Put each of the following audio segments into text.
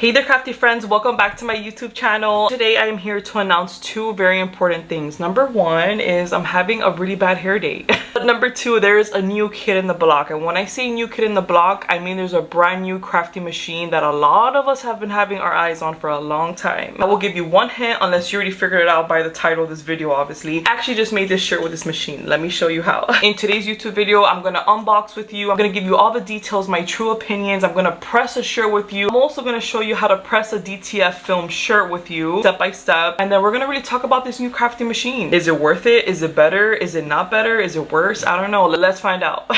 Hey there, crafty friends, welcome back to my YouTube channel. Today I am here to announce two very important things. Number one is I'm having a really bad hair day. But number two, there's a new kid in the block. And when I say new kid in the block, I mean there's a brand new crafty machine that a lot of us have been having our eyes on for a long time. I will give you one hint, unless you already figured it out by the title of this video, obviously. I actually just made this shirt with this machine. Let me show you how. In today's YouTube video, I'm gonna unbox with you. I'm gonna give you all the details, my true opinions. I'm gonna press a shirt with you. I'm also gonna show you how to press a DTF film shirt with you step by step, and then we're gonna really talk about this new crafty machine. Is it worth it? Is it better? Is it not better? Is it worse? I don't know. Let's find out.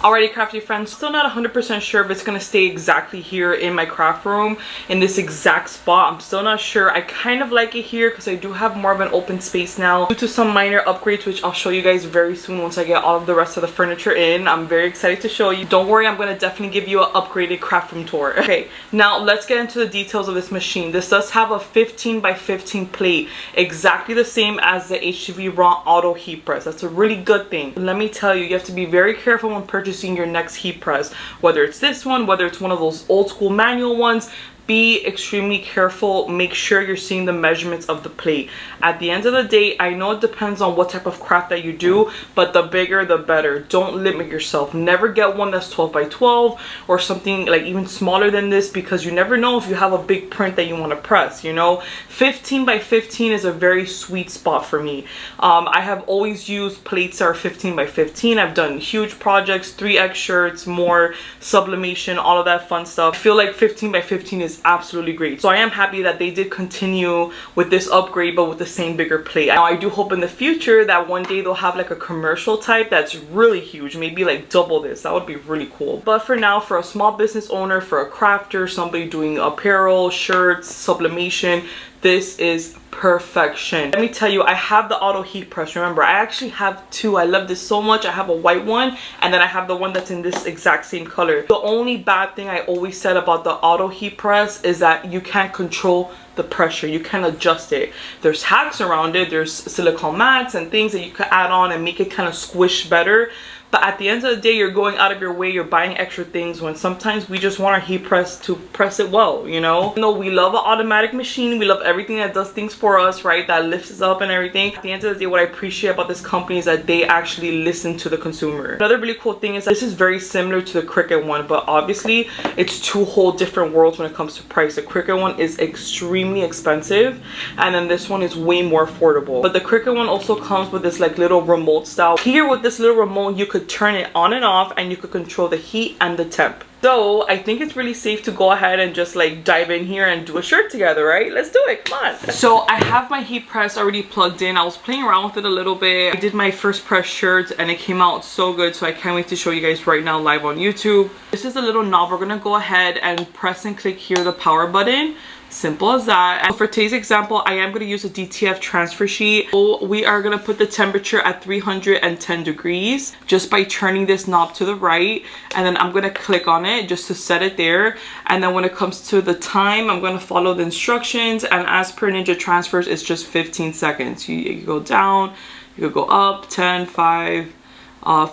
Alrighty, crafty friends, still not 100% sure if it's gonna stay exactly here in my craft room in this exact spot. I'm still not sure. I kind of like it here because I do have more of an open space now due to some minor upgrades, which I'll show you guys very soon once I get all of the rest of the furniture in. I'm very excited to show you. Don't worry, I'm gonna definitely give you an upgraded craft room tour. Okay, now let's get into the details of this machine. This does have a 15 by 15 plate, exactly the same as the HTVRont auto heat press. That's a really good thing. Let me tell you, you have to be very careful when purchasing your next heat press, whether it's this one, whether it's one of those old school manual ones. Be extremely careful. Make sure you're seeing the measurements of the plate. At the end of the day, I know it depends on what type of craft that you do, but the bigger the better. Don't limit yourself. Never get one that's 12 by 12 or something like even smaller than this, because you never know if you have a big print that you want to press, you know. 15 by 15 is a very sweet spot for me. I have always used plates that are 15 by 15. I've done huge projects, 3X shirts, more sublimation, all of that fun stuff. I feel like 15 by 15 is absolutely great. So I am happy that they did continue with this upgrade, but with the same bigger plate. Now I do hope in the future that one day they'll have like a commercial type that's really huge, maybe like double this. That would be really cool. But for now, for a small business owner, for a crafter, somebody doing apparel, shirts, sublimation, this is perfection. Let me tell you, I have the auto heat press. Remember, I actually have two. I love this so much. I have a white one, and then I have the one that's in this exact same color. The only bad thing I always said about the auto heat press is that you can't control the pressure. You can adjust it. There's hacks around it. There's silicone mats and things that you can add on and make it kind of squish better. But at the end of the day, you're going out of your way, you're buying extra things, when sometimes we just want our heat press to press it well, you know? No, we love an automatic machine. We love everything that does things for us, right? That lifts us up and everything. At the end of the day, what I appreciate about this company is that they actually listen to the consumer. Another really cool thing is that this is very similar to the Cricut one, but obviously it's two whole different worlds when it comes to price. The Cricut one is extremely expensive, and then this one is way more affordable. But the Cricut one also comes with this like little remote style. Here with this little remote, you could turn it on and off, and you could control the heat and the temp. So I think it's really safe to go ahead and just like dive in here and do a shirt together, right? Let's do it, come on. So I have my heat press already plugged in. I was playing around with it a little bit. I did my first press shirt and it came out so good, so I can't wait to show you guys right now live on YouTube. This is a little knob. We're gonna go ahead and press and click here the power button Simple as that. And for today's example, I am going to use a DTF transfer sheet. So we are going to put the temperature at 310 degrees just by turning this knob to the right, and then I'm going to click on it just to set it there. And then when it comes to the time, I'm going to follow the instructions, and as per Ninja Transfers, it's just 15 seconds. You go down, you could go up, 10, 5,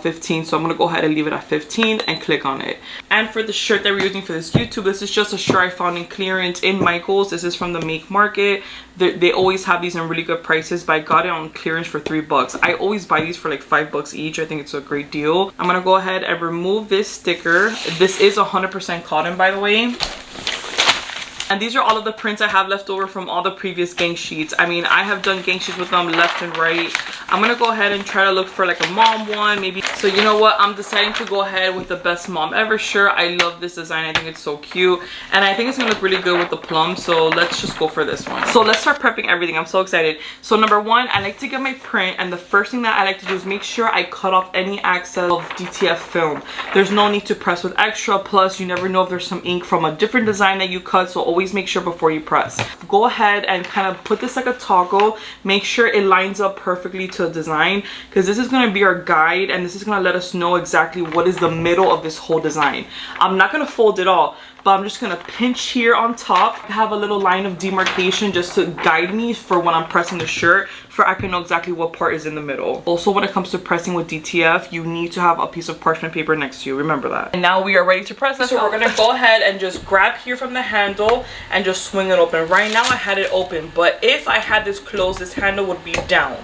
15. So I'm gonna go ahead and leave it at 15 and click on it. And for the shirt that we're using for this YouTube, this is just a shirt I found in clearance in Michael's. This is from the Make Market. They always have these in really good prices, but I got it on clearance for $3. I always buy these for like $5 each. I think it's a great deal. I'm gonna go ahead and remove this sticker. This is 100% cotton, by the way. And these are all of the prints I have left over from all the previous gang sheets. I mean, I have done gang sheets with them left and right. I'm gonna go ahead and try to look for like a mom one, maybe. So you know what? I'm deciding to go ahead with the Best Mom Ever shirt. I love this design. I think it's so cute. And I think it's gonna look really good with the plum. So let's just go for this one. So let's start prepping everything. I'm so excited. So number one, I like to get my print. And the first thing that I like to do is make sure I cut off any excess of DTF film. There's no need to press with extra. Plus, you never know if there's some ink from a different design that you cut. So always make sure before you press. Go ahead and kind of put this like a toggle. Make sure it lines up perfectly to the design, because this is going to be our guide, and this is going to let us know exactly what is the middle of this whole design. I'm not going to fold it all, but I'm just going to pinch here on top. I have a little line of demarcation just to guide me for when I'm pressing the shirt, for I can know exactly what part is in the middle. Also, when it comes to pressing with DTF, you need to have a piece of parchment paper next to you. Remember that. And now we are ready to press this. So we're going to go ahead and just grab here from the handle and just swing it open. Right now I had it open, but if I had this closed, this handle would be down.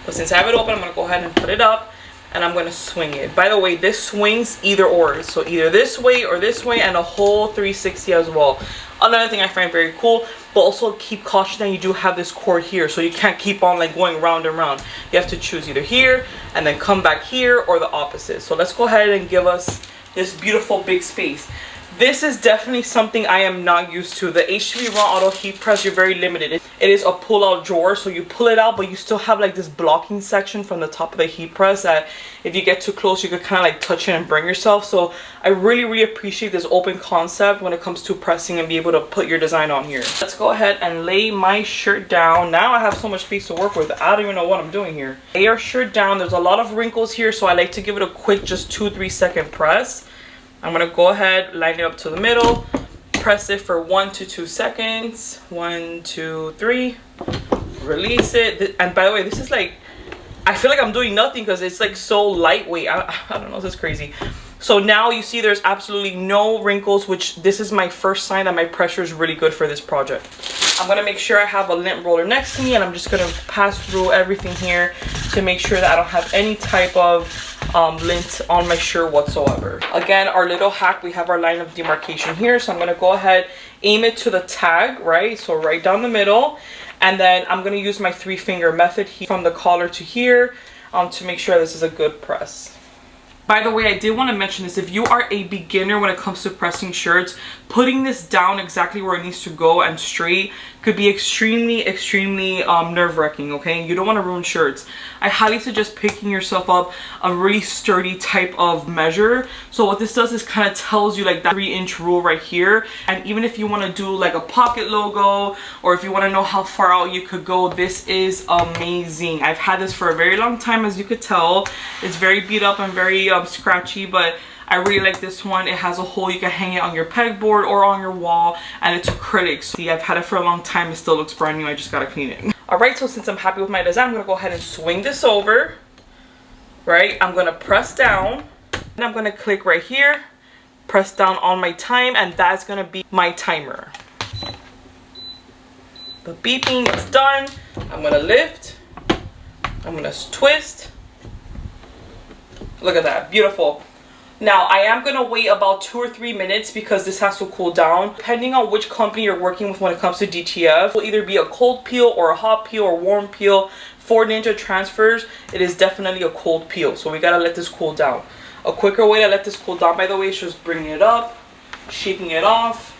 But since I have it open, I'm going to go ahead and put it up, and I'm going to swing it. By the way, this swings either or. So either this way or this way, and a whole 360 as well. Another thing I find very cool, but also keep caution that you do have this cord here, so you can't keep on like going round and round. You have to choose either here and then come back here, or the opposite. So let's go ahead and give us this beautiful big space. This is definitely something I am not used to. The HTVRont auto heat press, you're very limited. It is a pull-out drawer, so you pull it out, but you still have like this blocking section from the top of the heat press that if you get too close, you could kind of like touch it and burn yourself. So I really appreciate this open concept when it comes to pressing and be able to put your design on here. Let's go ahead and lay my shirt down. Now I have so much space to work with. I don't even know what I'm doing here. Lay our shirt down. There's a lot of wrinkles here, so I like to give it a quick, just 2-3 second press. I'm going to go ahead, line it up to the middle, press it for 1 to 2 seconds. 1, 2, 3. Release it. And by the way, this is like, I feel like I'm doing nothing because it's like so lightweight. I don't know, this is crazy. So now you see there's absolutely no wrinkles, which this is my first sign that my pressure is really good for this project. I'm going to make sure I have a lint roller next to me, and I'm just going to pass through everything here to make sure that I don't have any type of lint on my shirt whatsoever. Again, our little hack, we have our line of demarcation here, so I'm going to go ahead, aim it to the tag, right? So right down the middle, and then I'm going to use my 3-finger method here from the collar to here to make sure this is a good press. By the way, I did want to mention this. If you are a beginner when it comes to pressing shirts, putting this down exactly where it needs to go and straight could be extremely nerve-wracking, okay? You don't want to ruin shirts. I highly suggest picking yourself up a really sturdy type of measure. So what this does is kind of tells you like that 3-inch rule right here. And even if you want to do like a pocket logo, or if you want to know how far out you could go, this is amazing. I've had this for a very long time, as you could tell. It's very beat up and very scratchy, but I really like this one. It has a hole, you can hang it on your pegboard or on your wall, and it's acrylic. So see, I've had it for a long time. It still looks brand new. I just gotta clean it. Alright, so since I'm happy with my design, I'm gonna go ahead and swing this over. Right, I'm gonna press down, and I'm gonna click right here, press down on my time, and that's gonna be my timer. The beeping is done. I'm gonna lift, I'm gonna twist. Look at that, beautiful. Now I am going to wait about 2 or 3 minutes because this has to cool down. Depending on which company you're working with when it comes to DTF, it will either be a cold peel or a hot peel or warm peel. For Ninja Transfers, it is definitely a cold peel, so we got to let this cool down. A quicker way to let this cool down, by the way, is just bringing it up, shaking it off.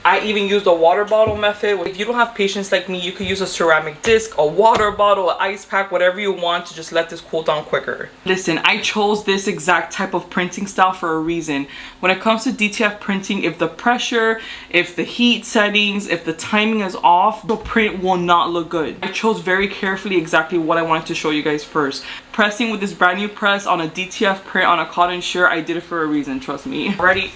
I even used a water bottle method. If you don't have patience like me, you could use a ceramic disc, a water bottle, an ice pack, whatever you want to just let this cool down quicker. Listen, I chose this exact type of printing style for a reason. When it comes to DTF printing, if the pressure, if the heat settings, if the timing is off, the print will not look good. I chose very carefully exactly what I wanted to show you guys first. Pressing with this brand new press on a DTF print on a cotton shirt, I did it for a reason, trust me. Ready?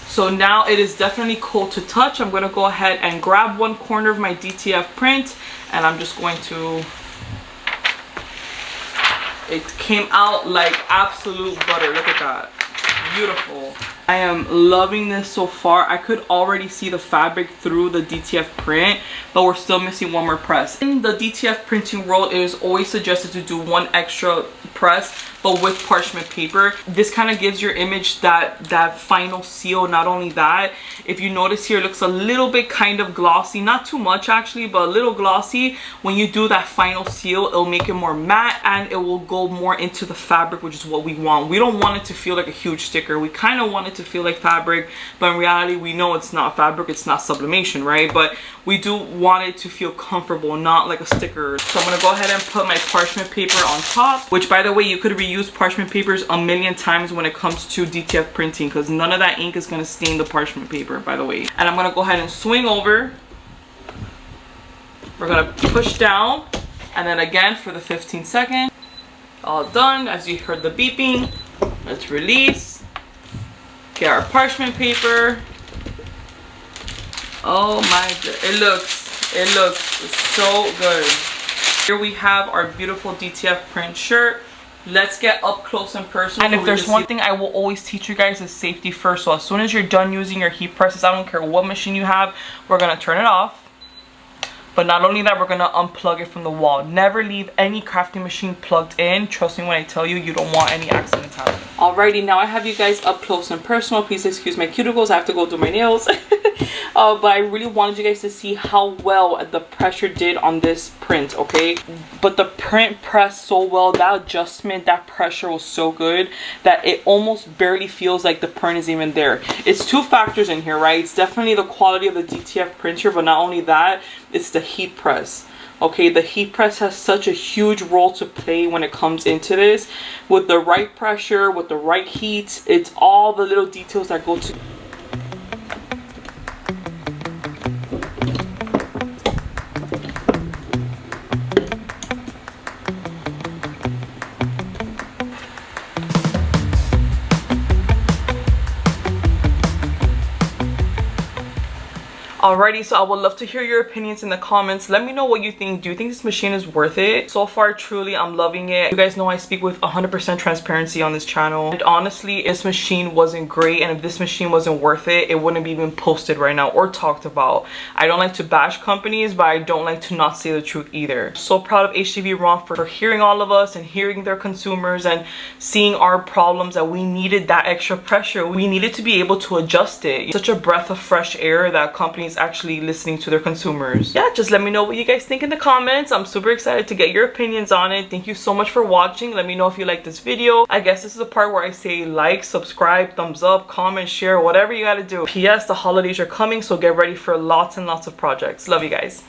So now it is definitely cold to touch. I'm going to go ahead and grab one corner of my DTF print, and I'm just going to... It came out like absolute butter. Look at that. Beautiful. I am loving this so far. I could already see the fabric through the DTF print, but we're still missing one more press. In the DTF printing world, it is always suggested to do one extra press, but with parchment paper. This kind of gives your image that final seal. Not only that, if you notice here, it looks a little bit kind of glossy, not too much actually, but a little glossy. When you do that final seal, it'll make it more matte and it will go more into the fabric, which is what we want. We don't want it to feel like a huge sticker. We kind of want it to feel like fabric, but in reality we know it's not fabric, it's not sublimation, right? But we do want it to feel comfortable, not like a sticker. So I'm gonna go ahead and put my parchment paper on top, which by the way, you could reuse parchment papers a million times when it comes to DTF printing, because none of that ink is gonna stain the parchment paper, by the way. And I'm gonna go ahead and swing over. We're gonna push down, and then again for the 15 seconds. All done. As you heard the beeping, let's release. Get our parchment paper. Oh my god, it looks so good. Here we have our beautiful DTF print shirt. Let's get up close and personal. And if there's one thing I will always teach you guys is safety first. So as soon as you're done using your heat presses, I don't care what machine you have, we're gonna turn it off. But not only that, we're gonna unplug it from the wall. Never leave any crafting machine plugged in. Trust me when I tell you, you don't want any accidents happening. Alrighty, now I have you guys up close and personal. Please excuse my cuticles, I have to go do my nails. But I really wanted you guys to see how well the pressure did on this print, okay? But the print pressed so well, that adjustment, that pressure was so good that it almost barely feels like the print is even there. It's two factors in here, right? It's definitely the quality of the DTF printer, but not only that, it's the heat press. Okay, the heat press has such a huge role to play when it comes into this. With the right pressure, with the right heat, it's all the little details that go to. Alrighty, so I would love to hear your opinions in the comments. Let me know what you think. Do you think this machine is worth it? So far, truly, I'm loving it. You guys know I speak with 100% transparency on this channel. And honestly, this machine wasn't great. And if this machine wasn't worth it, it wouldn't be even posted right now or talked about. I don't like to bash companies, but I don't like to not say the truth either. So proud of HTVRont for hearing all of us and hearing their consumers and seeing our problems, that we needed that extra pressure. We needed to be able to adjust it. It's such a breath of fresh air that companies actually listening to their consumers. Yeah, just let me know what you guys think in the comments. I'm super excited to get your opinions on it. Thank you so much for watching. Let me know if you like this video. I guess this is the part where I say like, subscribe, thumbs up, comment, share, whatever you gotta do. PS, the holidays are coming, so get ready for lots and lots of projects. Love you guys.